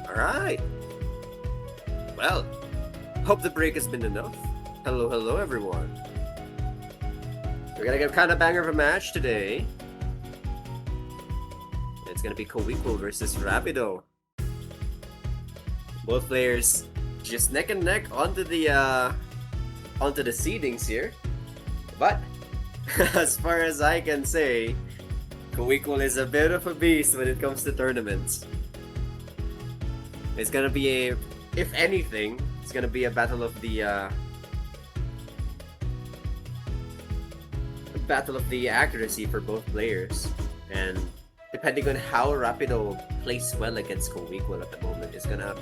Alright. Well, hope the break has been enough. Hello everyone. We're gonna get kind of banger of a match today. It's gonna be CoEqual versus Rapido. Both players just neck and neck onto the seedings here. But as far as I can say, CoEqual is a bit of a beast when it comes to tournaments. It's gonna be if anything, it's gonna be a battle of the accuracy for both players, and depending on how Rapido plays well against CoEqual at the moment is gonna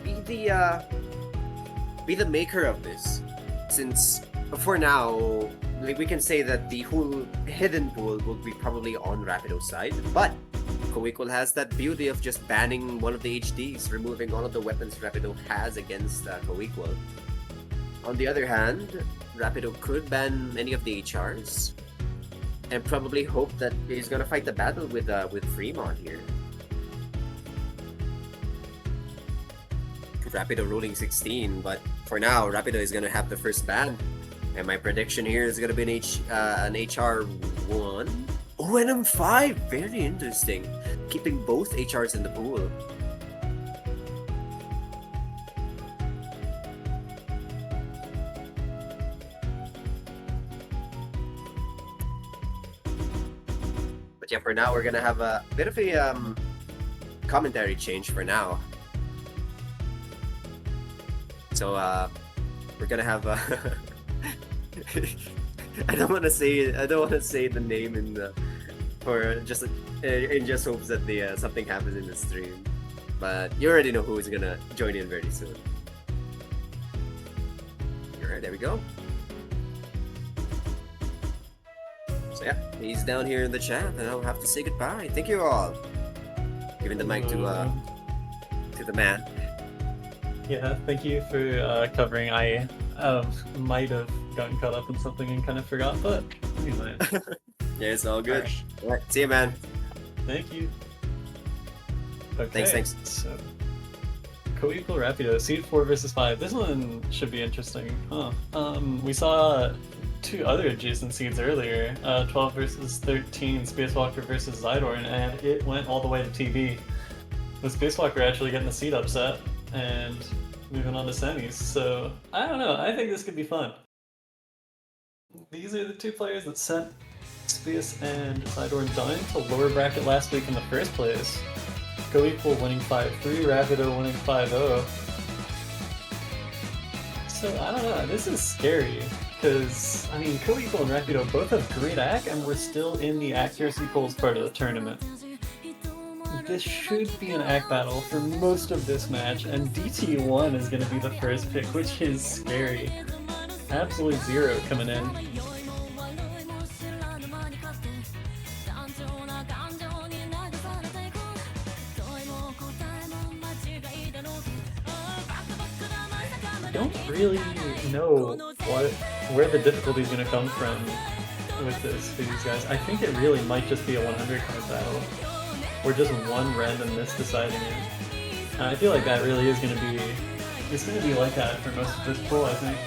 be the maker of this. Since for now, we can say that the whole hidden pool will be probably on Rapido's side, but CoEqual has that beauty of just banning one of the HDs, removing all of the weapons Rapido has against CoEqual. On the other hand, Rapido could ban any of the HRs, and probably hope that he's gonna fight the battle with Fremont here. Rapido ruling 16, but for now, Rapido is gonna have the first ban. And my prediction here is gonna be an HR1. Oh, and M5! Very interesting. Keeping both HRs in the pool. But yeah, for now, we're gonna have a bit of a commentary change for now. So, we're gonna have I don't want to say the name in the in just hopes that something happens in the stream. But you already know who's gonna join in very soon. Alright, there we go. So yeah, he's down here in the chat, and I'll have to say goodbye. Thank you all. Giving the mic to the man. Yeah, thank you for covering. I might have gotten caught up in something and kind of forgot, but anyway. Yeah, it's all good. All right, see you, man. Thank you. Okay, Thanks. So, CoEqual Rapido, seed 4 versus 5. This one should be interesting, huh? We saw two other adjacent seeds earlier, 12 versus 13, Spacewalker versus Zydorn, and it went all the way to TV. With Spacewalker actually getting the seed upset and moving on to semis, so I don't know, I think this could be fun. These are the two players that sent Space and Zydorn down to lower bracket last week in the first place. CoEqual winning 5-3, Rapido winning 5-0. So I don't know, this is scary, because I mean CoEqual and Rapido both have great AC, and we're still in the accuracy pools part of the tournament. This should be an AC battle for most of this match, and DT1 is going to be the first pick, which is scary. Absolute zero coming in. I don't really know where the difficulty is going to come from with this for these guys. I think it really might just be a 100 card battle, or just one random miss deciding it. I feel like that really is going to be, it's going to be like that for most of this pool, I think.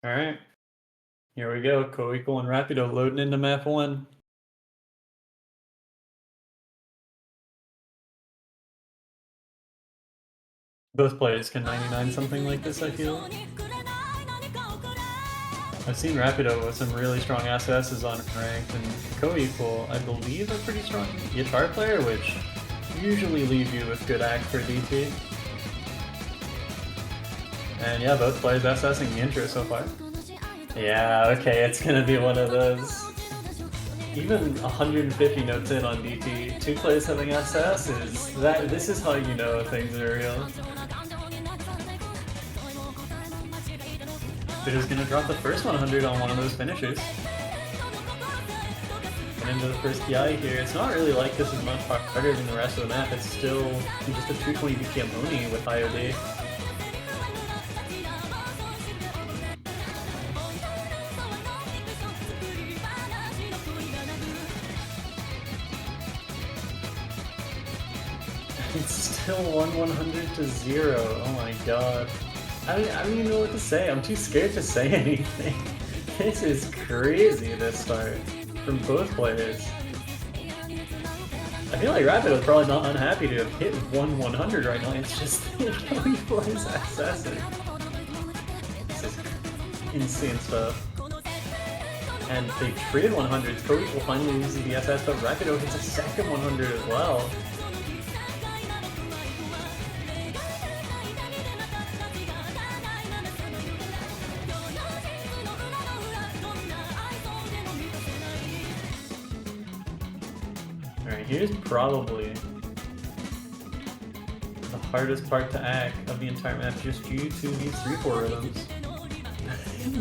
Alright, here we go, CoEqual and Rapido loading into map 1. Both players can 99 something like this, I feel. I've seen Rapido with some really strong SS's on ranked, and CoEqual, I believe, a pretty strong guitar player, which usually leave you with good AC for DT. And yeah, both players SSing the intro so far. Yeah, okay, it's gonna be one of those. Even 150 notes in on DT, two players having SS this is how you know things are real. They're just gonna drop the first 100 on one of those finishers. And into the first PI here. It's not really like this is much harder than the rest of the map. It's still just a 220 BPM Oni with IOD. It's still 100 to 0. Oh my god. I don't even know what to say. I'm too scared to say anything. This is crazy, this start. From both players. I feel like Rapido's probably not unhappy to have hit 100 right now. It's just CoEqual is assassin. This is insane stuff. And they traded 100s. CoEqual finally loses the SS, but Rapido hits a second 100 as well. Alright, here's probably the hardest part to act of the entire map, just due to these 3-4 rhythms.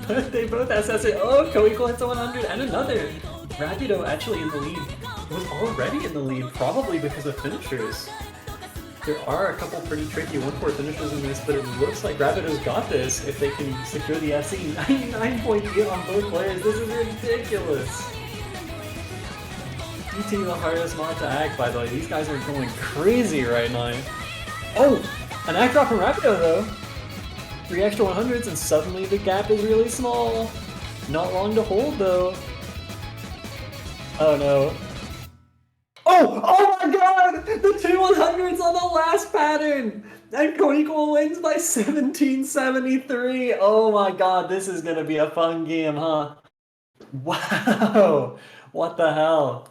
But they both SS it. Oh, CoEqual hits a 100 and another! Rapido actually in the lead. Was already in the lead, probably because of finishers. There are a couple pretty tricky 1-4 finishers in this, but it looks like Rapido's got this if they can secure the SE. 99.8 on both players, this is ridiculous! DT the hardest mod to act, by the way. These guys are going crazy right now. Oh! An act drop from Rapido, though! 3 extra 100s, and suddenly the gap is really small. Not long to hold, though. Oh, no. Oh! Oh my god! The 2 100s on the last pattern! And CoEqual wins by 1773! Oh my god, this is gonna be a fun game, huh? Wow! What the hell?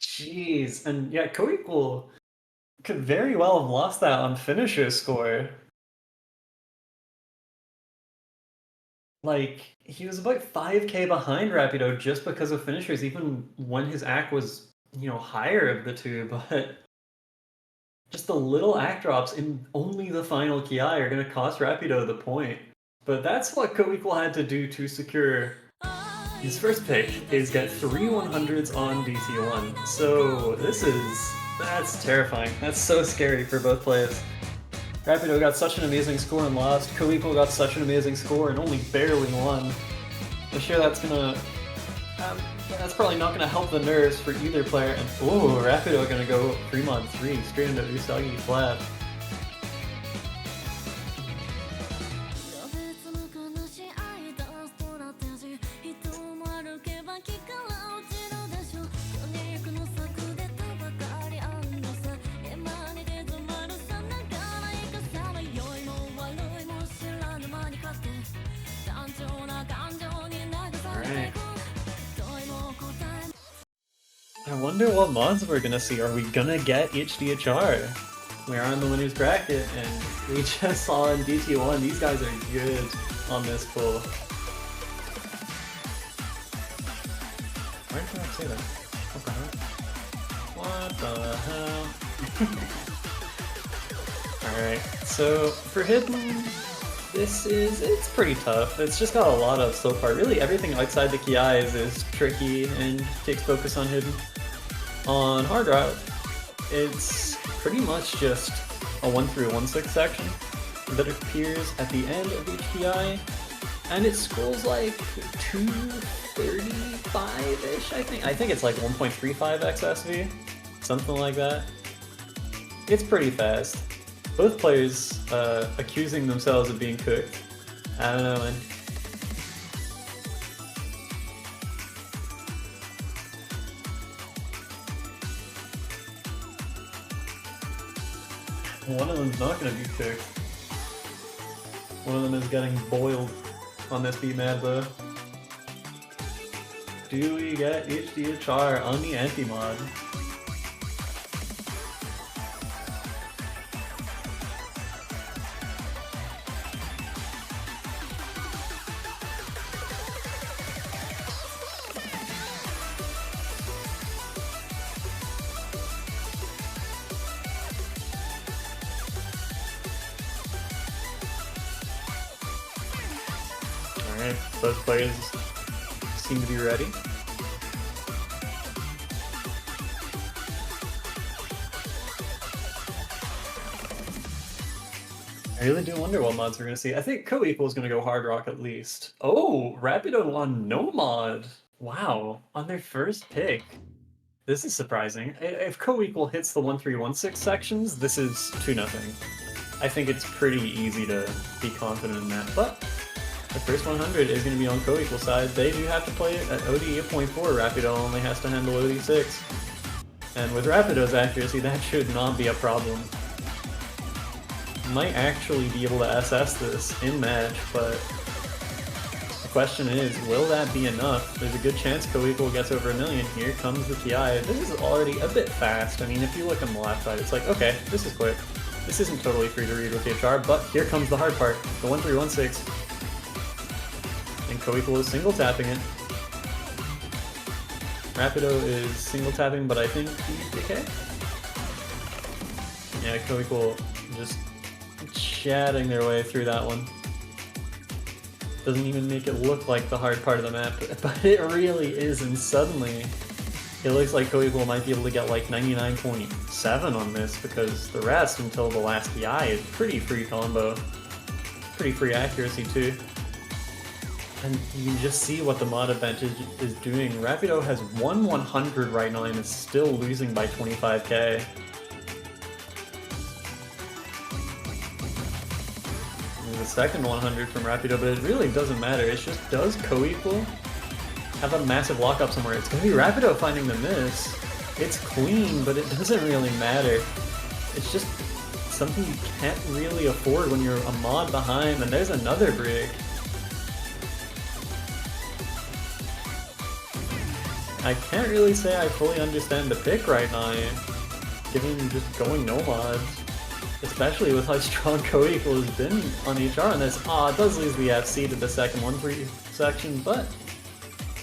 Jeez, and yeah, CoEqual could very well have lost that on finisher score. Like, he was about 5k behind Rapido just because of finishers, even when his act was, you know, higher of the two, but just the little act drops in only the final Ki are going to cost Rapido the point. But that's what CoEqual had to do to secure his first pick, is get 3 100s on DC1. So that's terrifying. That's so scary for both players. Rapido got such an amazing score and lost. CoEqual got such an amazing score and only barely won. I'm sure that's gonna... that's probably not gonna help the nerves for either player. And ooh, Rapido gonna go 3-on-3 straight into Usagi flat. I wonder what mods we're gonna see. Are we gonna get HDHR? We're on the winners bracket, and we just saw in DT1, these guys are good on this pool. Why did I say that? What the hell? Alright, so for Hidden, it's pretty tough. It's just got a lot of, so far, really everything outside the Ki is tricky and takes focus on Hidden. On Hard Route, it's pretty much just a 1-3-1-6 section that appears at the end of each Ki, and it scrolls like 235-ish, I think. I think it's like 1.35 XSV, something like that. It's pretty fast. Both players accusing themselves of being cooked. I don't know, man. One of them's not going to be cooked. One of them is getting boiled on this Be Mad though. Do we get HDHR on the anti-mod? Alright, both players seem to be ready. I really do wonder what mods we're going to see. I think CoEqual is going to go Hard Rock at least. Oh, Rapido on no mod! Wow, on their first pick. This is surprising. If CoEqual hits the 1-3-1-6 sections, this is 2-0. I think it's pretty easy to be confident in that, but the first 100 is going to be on CoEqual side. They do have to play it at OD 8.4. Rapido only has to handle OD 6. And with Rapido's accuracy, that should not be a problem. Might actually be able to SS this in match, but the question is, will that be enough? There's a good chance CoEqual gets over 1 million. Here comes the TI. This is already a bit fast. I mean, if you look on the left side, it's like, okay, this is quick. This isn't totally free to read with HR, but here comes the hard part, the 1-3-1-6. And CoEqual is single tapping it. Rapido is single tapping, but I think he's DK. Yeah, CoEqual just chatting their way through that one. Doesn't even make it look like the hard part of the map, but it really is, and suddenly it looks like CoEqual might be able to get like 99.7 on this, because the rest until the last DI is pretty free combo. Pretty free accuracy too. And you can just see what the mod advantage is doing. Rapido has 1/100 right now and is still losing by 25k. The second 100 from Rapido, but it really doesn't matter. It's just, does CoEqual have a massive lockup somewhere? It's going to be Rapido finding the miss. It's clean, but it doesn't really matter. It's just something you can't really afford when you're a mod behind, and there's another break. I can't really say I fully understand the pick right now, given just going no mods. Especially with how strong CoEqual has been on HR on this. Aw, it does lose the FC to the second 1-3 section, but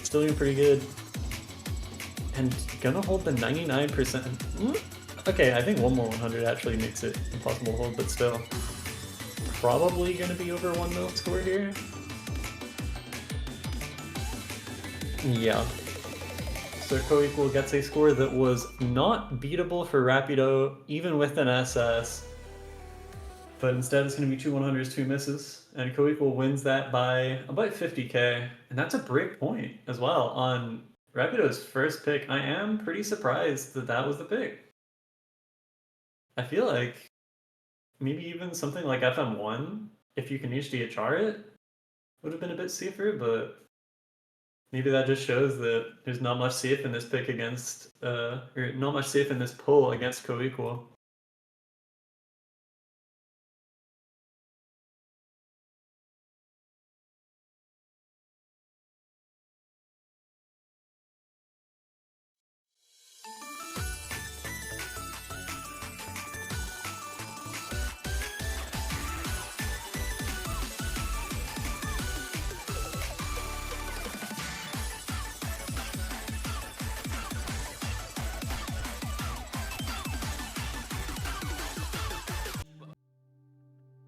still doing pretty good. And gonna hold the 99%. Okay, I think one more 100 actually makes it impossible to hold, but still. Probably gonna be over 1 mil score here. Yeah. So CoEqual gets a score that was not beatable for Rapido, even with an SS. But instead it's going to be 2 100s, 2 misses, and CoEqual wins that by about 50k, and that's a break point as well on Rapido's first pick. I am pretty surprised that that was the pick. I feel like maybe even something like FM1, if you can HDHR it, would have been a bit safer, but maybe that just shows that there's not much safe in this pick against, or not much safe in this pull against CoEqual.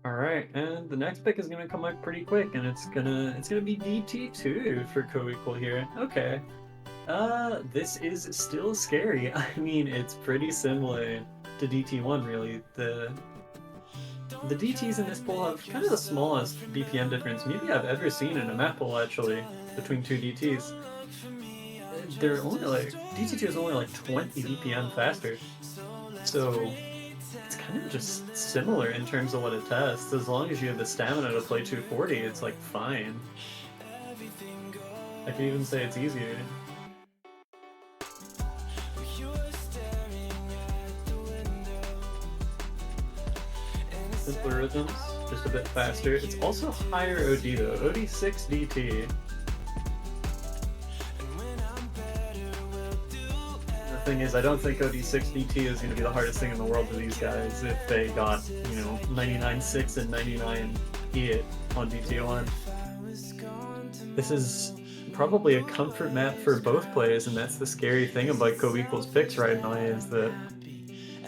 Alright, and the next pick is gonna come out pretty quick, and it's gonna be DT2 for CoEqual here. Okay. This is still scary. I mean, it's pretty similar to DT1 really. The DTs in this pool have kind of the smallest BPM difference maybe I've ever seen in a map pool actually, between two DTs. They're only like, DT2 is only like 20 BPM faster. So it's kind of just similar in terms of what it tests. As long as you have the stamina to play 240, it's like fine. I could even say it's easier. Simpler rhythms, just a bit faster. It's also higher OD though, OD 6 DT. The thing is, I don't think OD 6 DT is going to be the hardest thing in the world for these guys if they got, you know, 99.6 and 99.8 on DT1. This is probably a comfort map for both players, and that's the scary thing about CoEqual's picks right now, is that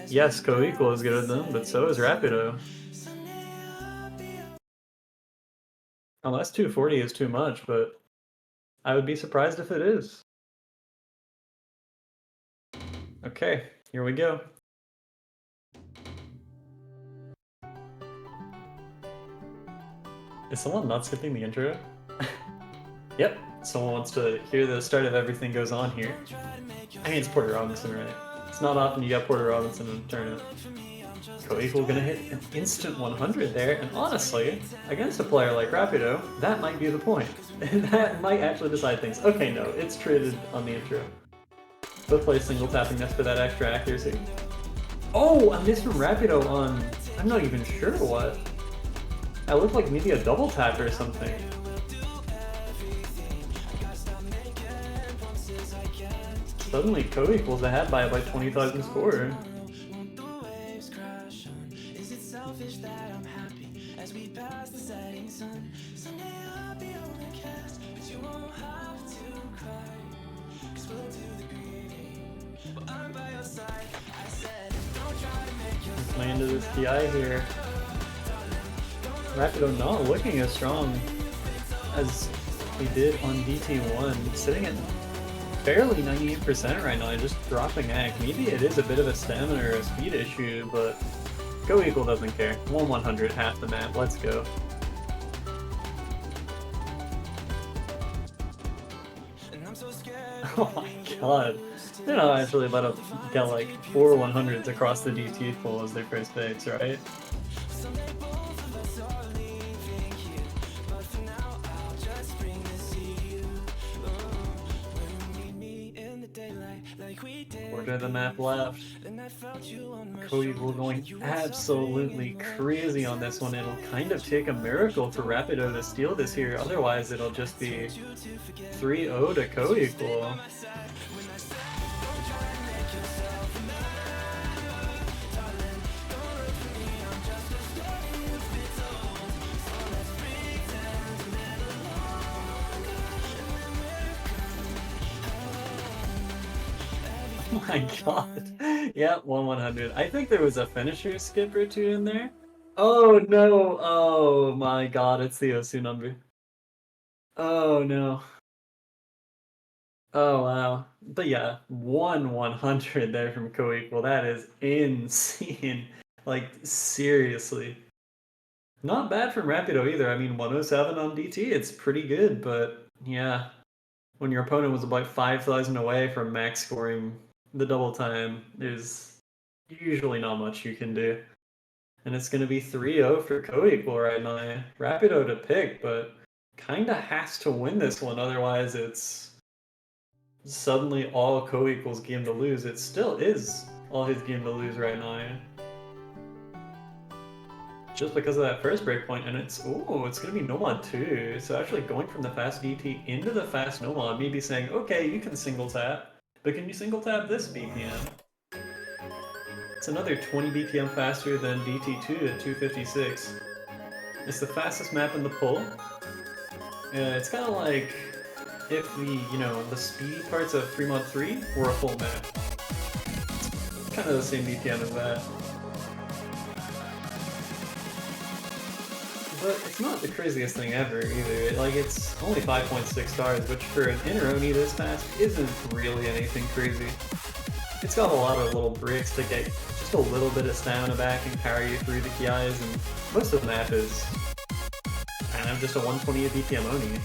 yes, CoEqual is good at them, but so is Rapido. Unless 240 is too much, but I would be surprised if it is. Okay, here we go. Is someone not skipping the intro? Yep, someone wants to hear the start of Everything Goes On here. I mean, it's Porter Robinson, right? It's not often you get Porter Robinson in a tournament. CoEqual gonna hit an instant 100 there, and honestly, against a player like Rapido, that might be the point. That might actually decide things. Okay, no, it's traded on the intro. Both players single tapping this for that extra accuracy. Oh, a miss from Rapido on... I'm not even sure what. That looked like maybe a double tap or something. Suddenly, CoEqual's ahead by about 20,000 score. Let's land into this TI here. Rapido not looking as strong as he did on DT1, sitting at barely 98% right now, just dropping ag. Maybe it is a bit of a stamina or a speed issue, but CoEqual doesn't care. 1/100, half the map, let's go. Oh my god. They're not actually about to get like 4 100s across the DT pool as their first picks, right? Quarter of the map left. CoEqual going absolutely crazy on this one. It'll kind of take a miracle for Rapido to steal this here, otherwise it'll just be 3-0 to CoEqual. Oh my god. Yeah, 1/100. I think there was a finisher skip or two in there. Oh no! Oh my god, it's the Osu number. Oh no. Oh wow. But yeah, 1/100 there from CoEqual. That is insane. Like, seriously. Not bad from Rapido either. I mean, 107 on DT, it's pretty good, but yeah. When your opponent was about 5,000 away from max scoring the double time, there's usually not much you can do. And it's going to be 3-0 for CoEqual right now. Rapido to pick, but kind of has to win this one, otherwise it's suddenly all CoEqual's game to lose. It still is all his game to lose right now. Just because of that first breakpoint, and it's going to be Nomad too. So actually going from the fast DT into the fast Nomad, maybe saying, okay, you can single tap, but can you single tap this BPM? It's another 20 BPM faster than DT2 at 256. It's the fastest map in the pull. It's kind of like if the speed parts of Fremont 3 were a full map. Kind of the same BPM as that. But it's not the craziest thing ever either. Like, it's only 5.6 stars, which for an Inner-Oni this fast isn't really anything crazy. It's got a lot of little bricks to get just a little bit of stamina back and carry you through the KIs, and most of the map is kind of just a 128 BPM Oni.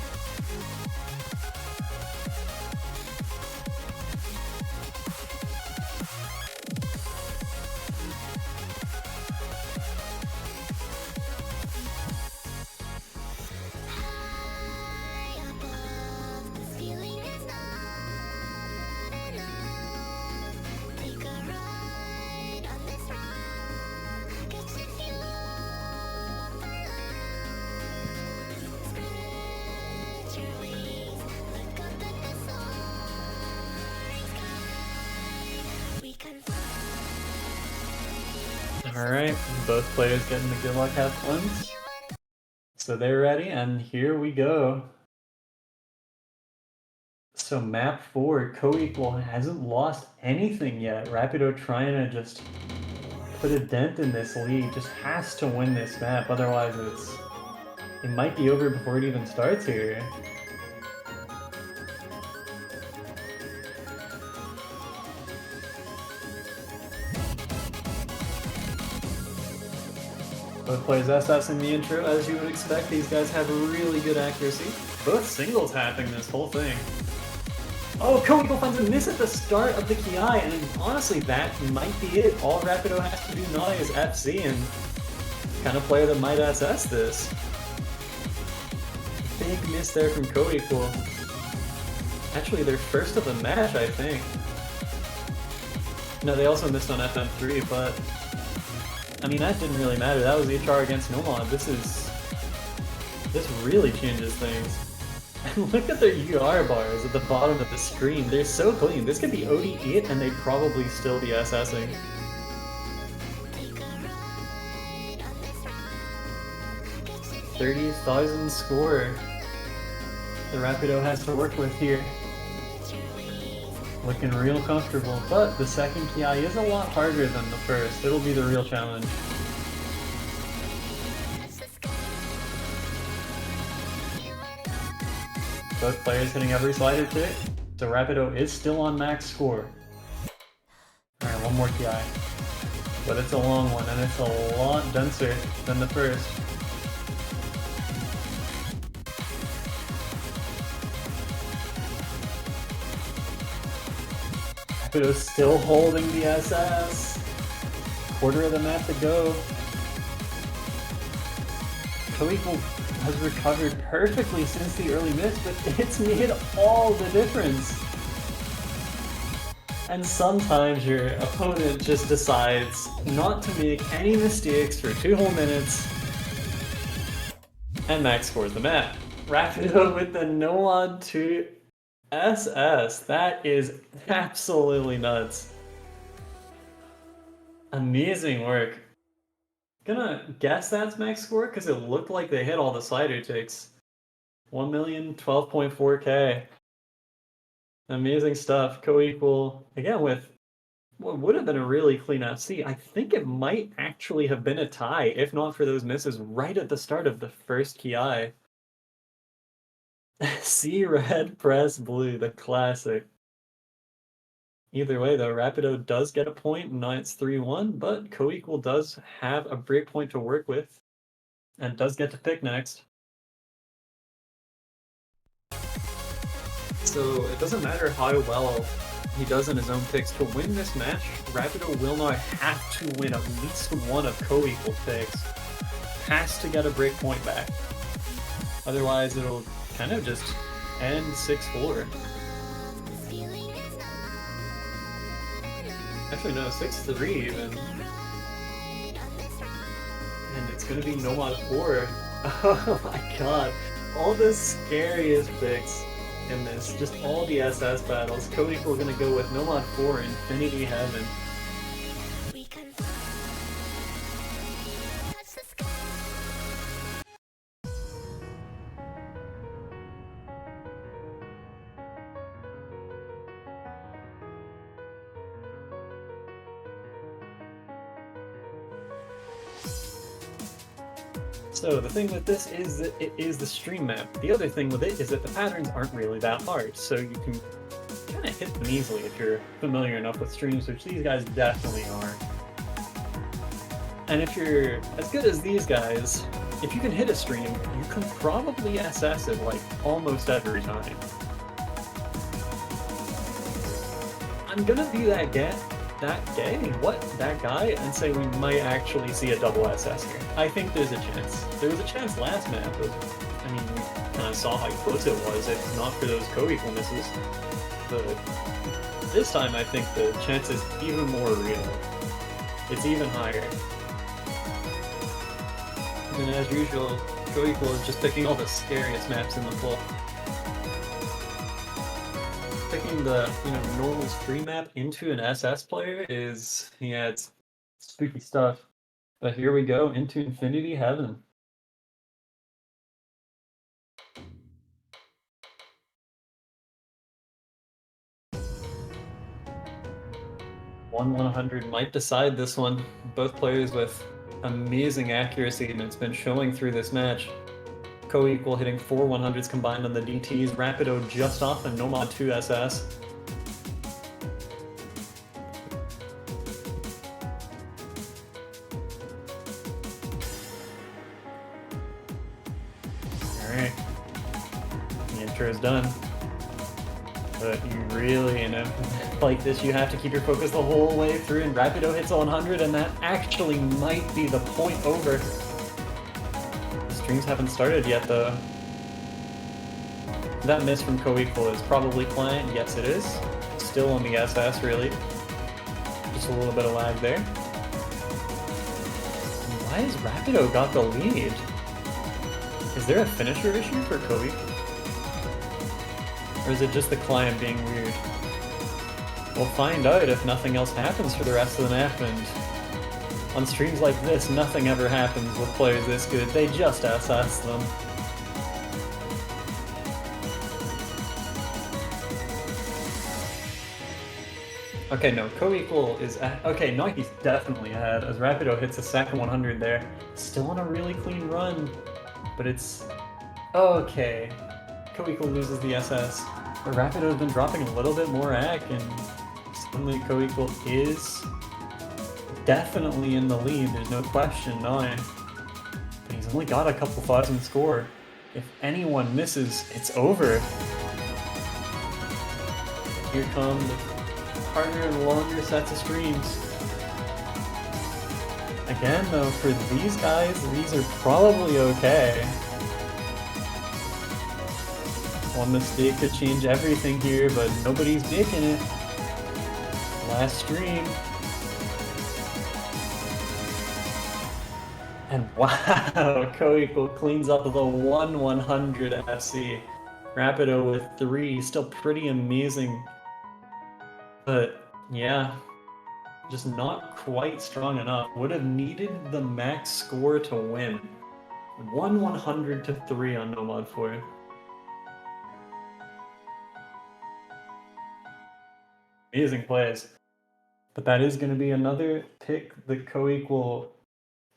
Alright, both players getting the good luck have ones. So they're ready, and here we go. So map 4, CoEqual hasn't lost anything yet. Rapido trying to just put a dent in this lead, just has to win this map, otherwise it might be over before it even starts here. Both players SS in the intro, as you would expect. These guys have really good accuracy. Both single tapping this whole thing. Oh, CoEqual finds a miss at the start of the Ki, and honestly, that might be it. All Rapido has to do now is FC, and kind of player that might SS this. Big miss there from CoEqual. Actually, their first of the match, I think. No, they also missed on FM3, but I mean, that didn't really matter. That was HR against Nomad. This really changes things. And look at their UR bars at the bottom of the screen. They're so clean. This could be OD8 and they'd probably still be SSing. $30,000 score the Rapido has to work with here. Looking real comfortable, but the second Ki is a lot harder than the first. It'll be the real challenge. Both players hitting every slider tick, so Rapido is still on max score. Alright, one more Ki. But it's a long one, and it's a lot denser than the first. Rapido's still holding the SS. Quarter of the map to go. CoEqual has recovered perfectly since the early miss, but it's made all the difference. And sometimes your opponent just decides not to make any mistakes for 2 whole minutes, and max scores the map. Rapido with the no-on 2 SS. That is absolutely nuts. Amazing work. Gonna guess that's max score because it looked like they hit all the slider ticks. 1,012.4K. Amazing stuff. CoEqual, again, with what would have been a really clean FC. I think it might actually have been a tie, if not for those misses right at the start of the first Ki. See red, press blue, the classic. Either way, though, Rapido does get a point, and now it's 3-1, but CoEqual does have a breakpoint to work with, and does get to pick next. So it doesn't matter how well he does in his own picks. To win this match, Rapido will now have to win at least one of CoEqual's picks. Has to get a breakpoint back. Otherwise, it'll kind of just end 6-4. Actually, no, 6-3 even. And it's gonna be Nomad 4. Oh my god. All the scariest picks in this. Just all the SS battles. CoEqual gonna go with Nomad 4, Infinity Heaven. So the thing with this is that it is the stream map. The other thing with it is that the patterns aren't really that hard, so you can kind of hit them easily if you're familiar enough with streams, which these guys definitely are. And if you're as good as these guys, if you can hit a stream, you can probably SS it like almost every time. I'm gonna be that guy, and say we might actually see a double SS here. I think there's a chance. There was a chance last map, but I mean, we kind of saw how close it was, if not for those CoEqual misses. But this time I think the chance is even more real. It's even higher. And as usual, CoEqual is just picking all the scariest maps in the pool. Picking the normal stream map into an SS player is, yeah, it's spooky stuff. But here we go into Infinity Heaven. One 100 might decide this one. Both players with amazing accuracy, and it's been showing through this match. CoEqual hitting 4 100s combined on the DTs. Rapido just off a Nomad 2 SS. Alright. The intro is done. But you really, in a like this, you have to keep your focus the whole way through, and Rapido hits a 100, and that actually might be the point over. The streams haven't started yet, though. That miss from CoEqual is probably planned. Yes, it is. Still on the SS, really. Just a little bit of lag there. Why has Rapido got the lead? Is there a finisher issue for CoEqual? Or is it just the client being weird? We'll find out if nothing else happens for the rest of the map, and on streams like this, nothing ever happens with players this good. They just SS them. Okay, no, CoEqual is okay, Noiki's definitely ahead as Rapido hits a second 100 there. Still on a really clean run, but it's okay. CoEqual loses the SS, but Rapido's been dropping a little bit more AC, and suddenly CoEqual is definitely in the lead, there's no question now. But he's only got a couple thoughts in score. If anyone misses, it's over. Here come the harder and longer sets of streams. Again though, for these guys, these are probably okay. One mistake could change everything here, but nobody's making it. Last stream. And wow, CoEqual cleans up the 1/100 FC. Rapido with 3, still pretty amazing. But yeah, just not quite strong enough. Would have needed the max score to win. 1/100 to 3 on Nomad 4. Amazing plays. But that is going to be another pick that CoEqual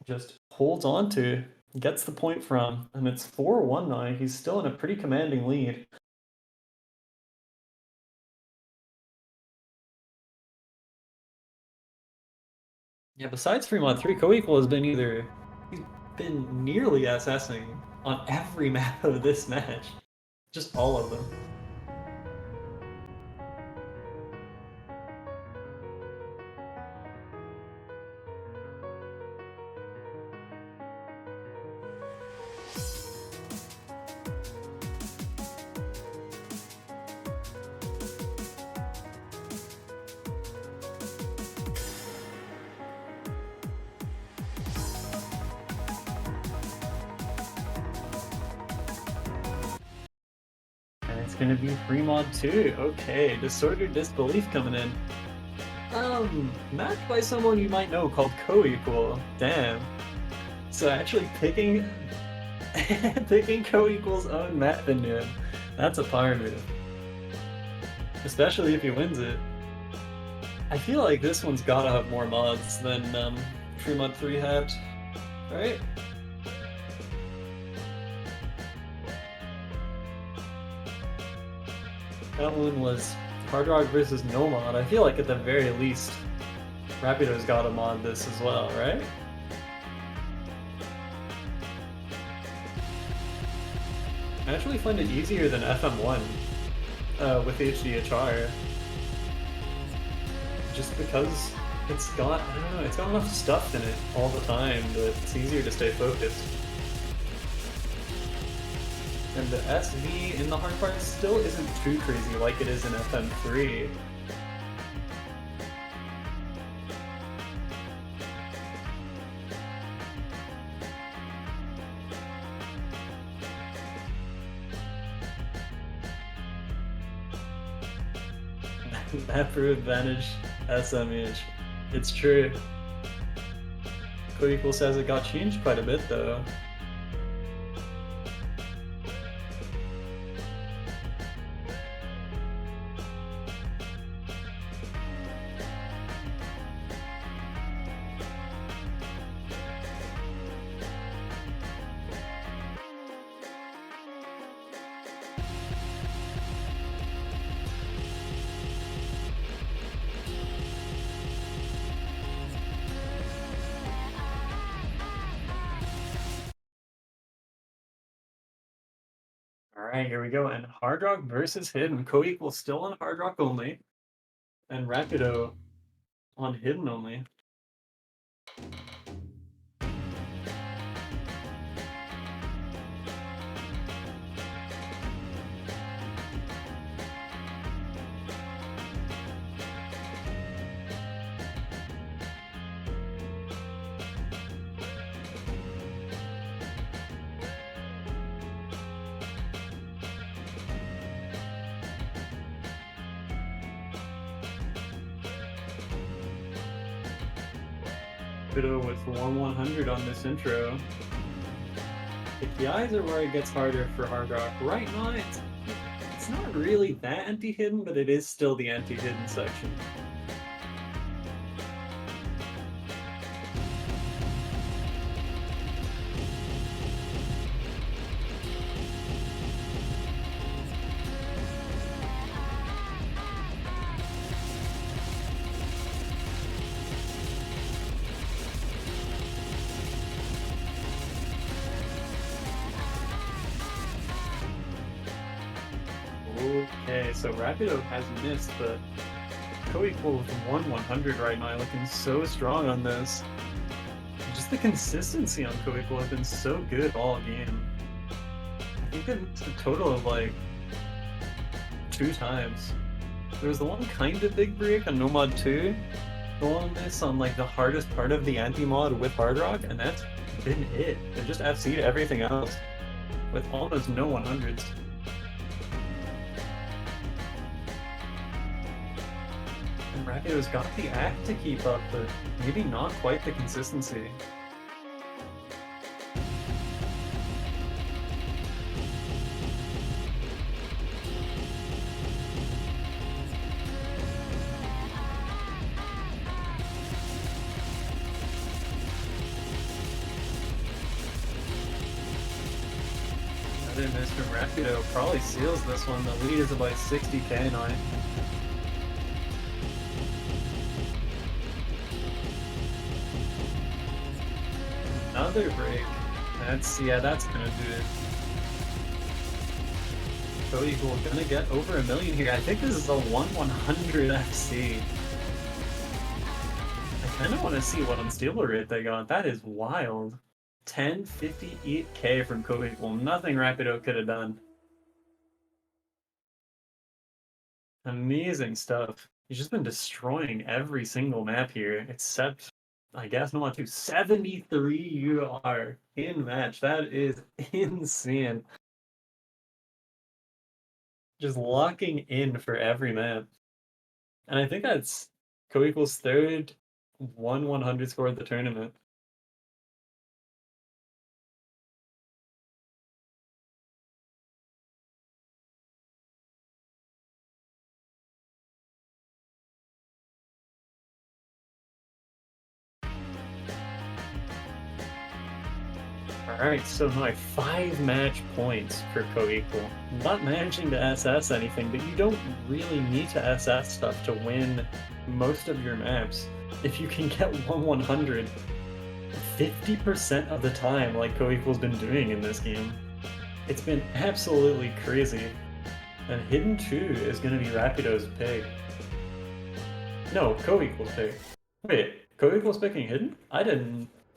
just holds on to, gets the point from, and it's 4-1 now. He's still in a pretty commanding lead. Yeah, besides Fremont 3, CoEqual has been he's been nearly SSing on every map of this match. Just all of them. It's gonna be Fremont 2. Okay, Disordered Disbelief coming in. Mapped by someone you might know called CoEqual. Damn. So actually picking CoEqual's own map into him. That's a power move. Especially if he wins it. I feel like this one's gotta have more mods than Fremont 3 had. Right? That one was Hard Rock versus no mod. I feel like at the very least, Rapido's gotta mod this as well, right? I actually find it easier than FM1 with HDHR. Just because it's got, I don't know, it's got enough stuff in it all the time that it's easier to stay focused. And the SV in the hard part still isn't too crazy like it is in FM3. Map for advantage SMH. It's true. CoEqual says it got changed quite a bit though. Alright, here we go. And Hard Rock versus Hidden. CoEqual still on Hard Rock only. And Rapido on Hidden only. Rapido with 1-100 on this intro. The PIs are where it gets harder for Hard Rock. Right now, it's not really that anti-hidden, but it is still the anti-hidden section. Okay, so Rapido has missed, but CoEqual with 1-100 right now, looking so strong on this. Just the consistency on CoEqual has been so good all game. I think it's a total of like 2 times. There was the one kind of big break on No Mod 2, the one miss on like the hardest part of the anti-mod with Hard Rock, and that's been it. They just FC'd everything else with almost no 100s. And Rapido's got the act to keep up, but maybe not quite the consistency. Another miss from Rapido probably seals this one. The lead is about 60k now. Another break. That's gonna do it. CoEqual gonna get over 1 million here. I think this is a 1/100 FC. I kinda wanna see what unstable rate they got. That is wild. 1058k from CoEqual. Nothing Rapido could have done. Amazing stuff. He's just been destroying every single map here, except I guess No Mod 2. 73 UR in match. That is insane. Just locking in for every map. And I think that's CoEqual's third 1/100 score of the tournament. Alright, so now 5 match points for CoEqual. Not managing to SS anything, but you don't really need to SS stuff to win most of your maps. If you can get 1/100 50% of the time like CoEqual's been doing in this game, it's been absolutely crazy. And Hidden 2 is going to be Rapido's pick. No, CoEqual's pick. Wait, CoEqual's picking Hidden?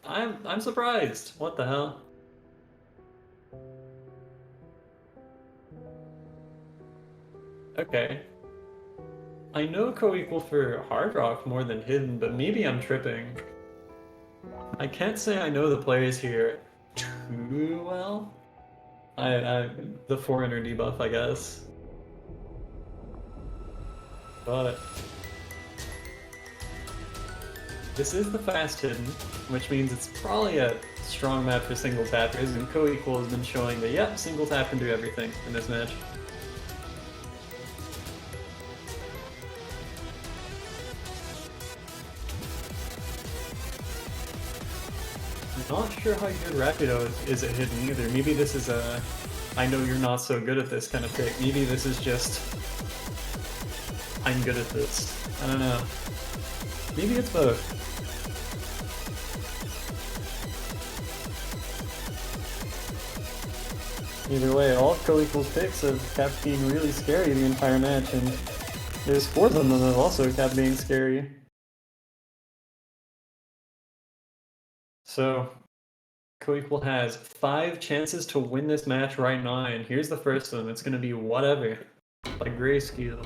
I'm surprised. What the hell? Okay. I know CoEqual for Hard Rock more than Hidden, but maybe I'm tripping. I can't say I know the players here too well. The foreigner debuff, I guess. But this is the fast Hidden, which means it's probably a strong map for single tappers, and CoEqual has been showing that, yep, single tap can do everything in this match. I'm not sure how good Rapido is at Hidden either. Maybe this is a I know you're not so good at this kind of pick. Maybe this is just I'm good at this. I don't know. Maybe it's both. Either way, all CoEqual's picks have kept being really scary the entire match, and there's 4 of them that have also kept being scary. So, CoEqual has 5 chances to win this match right now, and here's the first one. It's gonna be Whatever by Grayscale.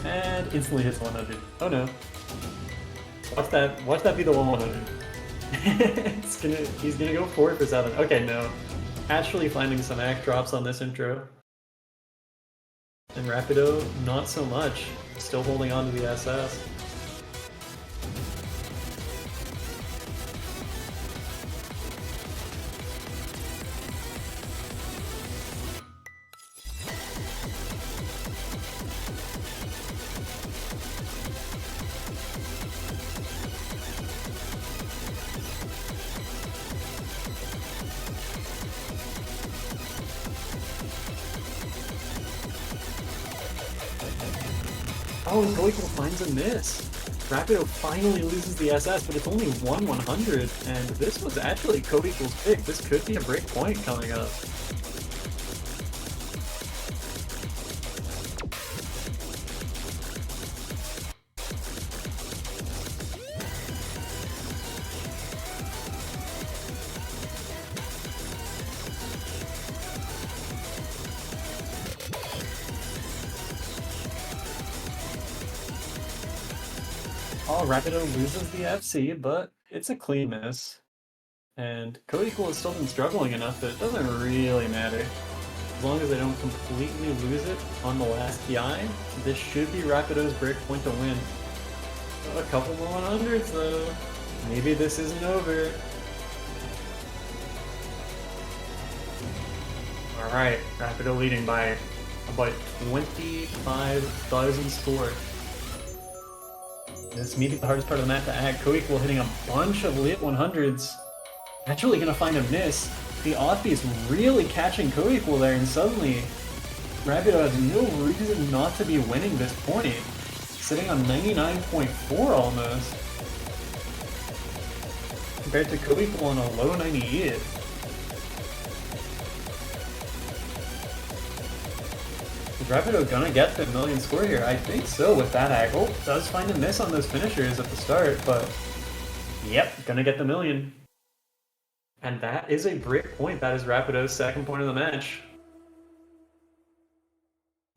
And instantly hits 100. Oh no. Watch that be the 100. He's gonna go 4 for 7. Okay, no. Actually finding some act drops on this intro. And Rapido, not so much. Still holding on to the SS. Oh, CoEqual finds a miss. Rapido finally loses the SS, but it's only 1/100, and this was actually CoEqual's pick. This could be a break point coming up. Oh, Rapido loses the FC, but it's a clean miss. And CoEqual has still been struggling enough that it doesn't really matter. As long as they don't completely lose it on the last PI, this should be Rapido's break point to win. A couple more 100s though. Maybe this isn't over. Alright, Rapido leading by about 25,000 score. This may be the hardest part of the map to act. CoEqual hitting a bunch of late 100s. Actually gonna find a miss. The off-B is really catching CoEqual there, and suddenly Rapido has no reason not to be winning this point. Sitting on 99.4 almost. Compared to CoEqual on a low 98. Is Rapido gonna get the million score here? I think so with that angle. Does find a miss on those finishers at the start, but yep, gonna get the million. And that is a break point. That is Rapido's second point of the match.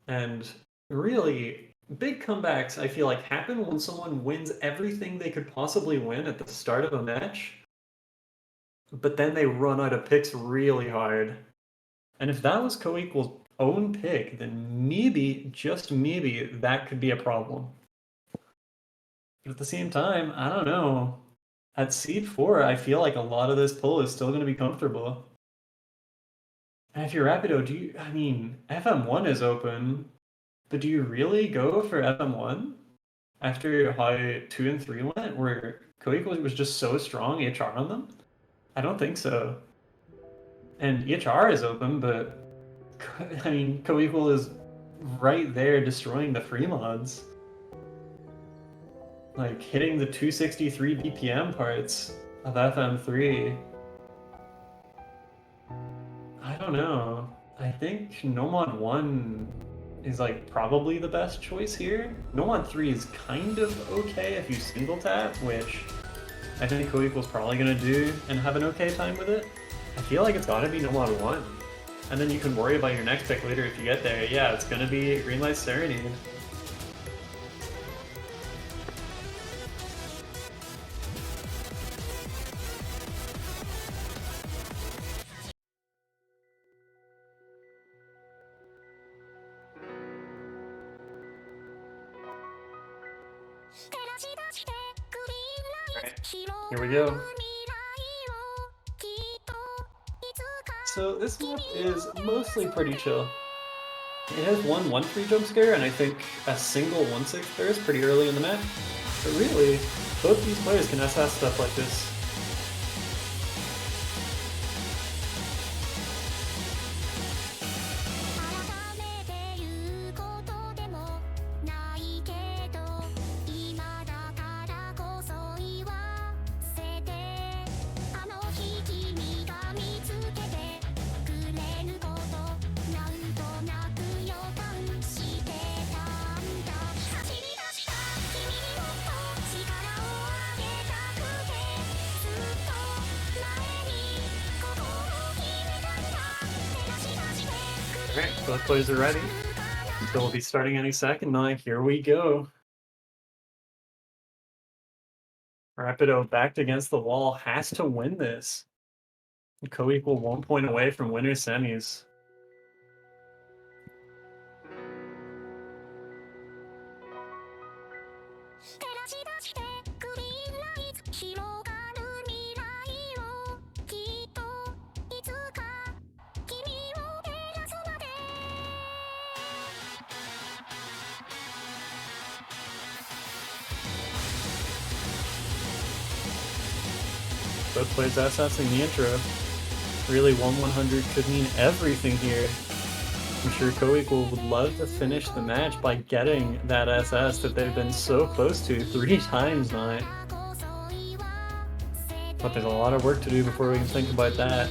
And really, big comebacks, I feel like, happen when someone wins everything they could possibly win at the start of a match, but then they run out of picks really hard. And if that was CoEqual's own pick, then maybe, just maybe, that could be a problem. But at the same time, I don't know. At seed 4, I feel like a lot of this pull is still going to be comfortable. And if you're Rapido, I mean, FM1 is open, but do you really go for FM1? After how 2 and 3 went, where CoEqual was just so strong EHR on them? I don't think so. And EHR is open, but I mean, CoEqual is right there destroying the free mods. Like, hitting the 263 BPM parts of FM3. I don't know. I think Nomod 1 is like probably the best choice here. Nomod 3 is kind of okay if you single tap, which I think CoEqual's probably gonna do and have an okay time with it. I feel like it's gotta be Nomad 1. And then you can worry about your next pick later if you get there. Yeah, it's gonna be Greenlight Serenade. Here we go. So this map is mostly pretty chill. It has one 1-3 jump scare and I think a single 1-6 burst pretty early in the map. But really, both these players can SS stuff like this. Alright, both players are ready. So we'll be starting any second now. Here we go. Rapido backed against the wall, has to win this. CoEqual 1 point away from winner semis. Both players assessing the intro. Really, 1-100 could mean everything here. I'm sure CoEqual would love to finish the match by getting that SS that they've been so close to 3 times now. But there's a lot of work to do before we can think about that.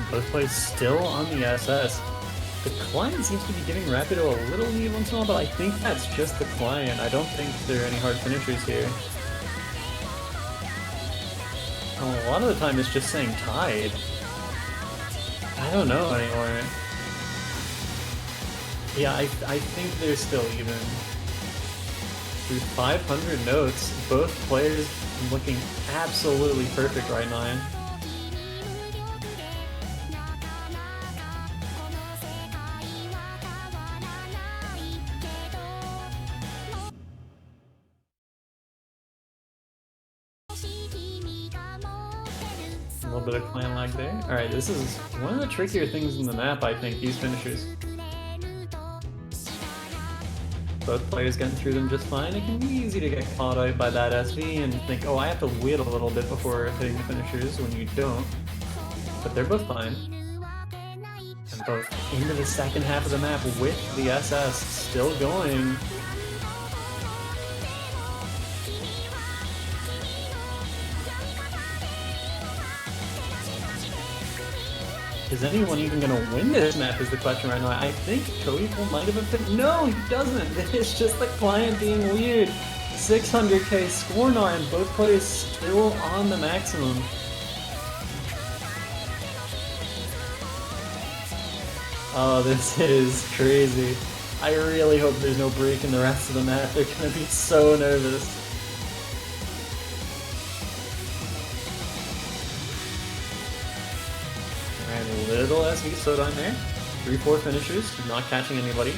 Both players still on the SS. The client seems to be giving Rapido a little lead once in a while, but I think that's just the client. I don't think there are any hard finishers here. A lot of the time it's just saying tied. I don't know anymore. Yeah, I think they're still even. Through 500 notes, both players looking absolutely perfect right now. A little bit of clan lag there. Alright, this is one of the trickier things in the map, I think, these finishers. Both players getting through them just fine. It can be easy to get caught out by that SV and think, oh, I have to wait a little bit before hitting the finishers when you don't. But they're both fine. And both into the second half of the map with the SS still going. Is anyone even going to win this map is the question right now. I think CoEqual might have been... No, he doesn't! It's just the client being weird. 600k score now and both players still on the maximum. Oh, this is crazy. I really hope there's no break in the rest of the map. They're going to be so nervous. Little SV slowed on there. 3-4 finishers, not catching anybody.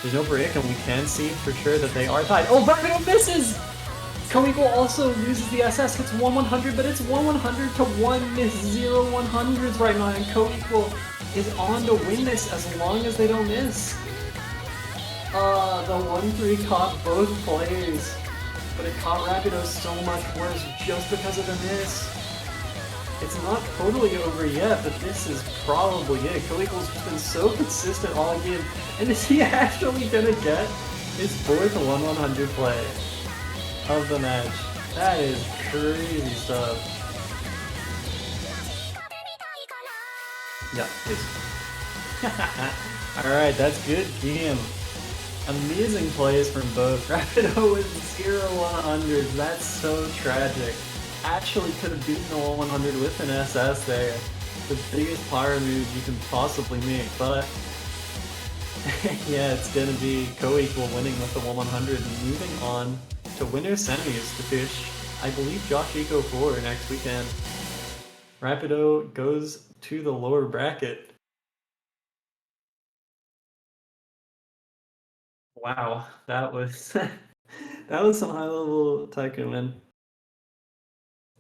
There's no break, and we can see for sure that they are tied. Oh, Rapido misses! CoEqual also loses the SS, hits 1-100, but it's 1-100 to 1 miss 0-100s right now, and CoEqual is on to win this as long as they don't miss. The 1-3 caught both players, but it caught Rapido so much worse just because of the miss. It's not totally over yet, but this is probably it. CoEqual's just been so consistent all game, and is he actually gonna get his 4th 1-100 play of the match? That is crazy stuff. Yeah, please. Alright, that's good game. Amazing plays from both. Rapido with 0-100s, that's so tragic. Actually could have beaten the 1-100 with an SS there. The biggest power move you can possibly make, but yeah, it's gonna be CoEqual winning with the 1-100 and moving on to winner semis to fish, I believe, Josh Eco 4 next weekend. Rapido goes to the lower bracket. Wow, that was that was some high level Tycoon win.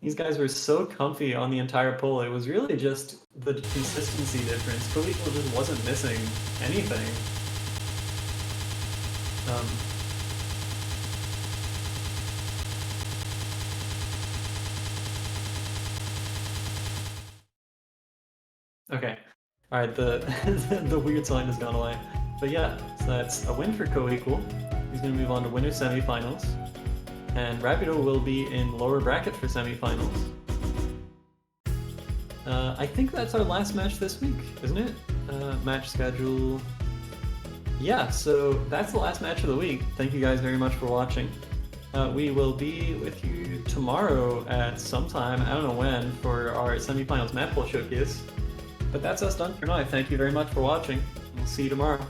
These guys were so comfy on the entire pull, it was really just the consistency difference. CoEqual just wasn't missing anything. Okay. Alright, the weird sign has gone away. But yeah, so that's a win for CoEqual. He's going to move on to winner semifinals. And Rapido will be in lower bracket for semifinals. I think that's our last match this week, isn't it? Match schedule. Yeah, so that's the last match of the week. Thank you guys very much for watching. We will be with you tomorrow at some time, I don't know when, for our semifinals map pool showcase. But that's us done for now. Thank you very much for watching. We'll see you tomorrow.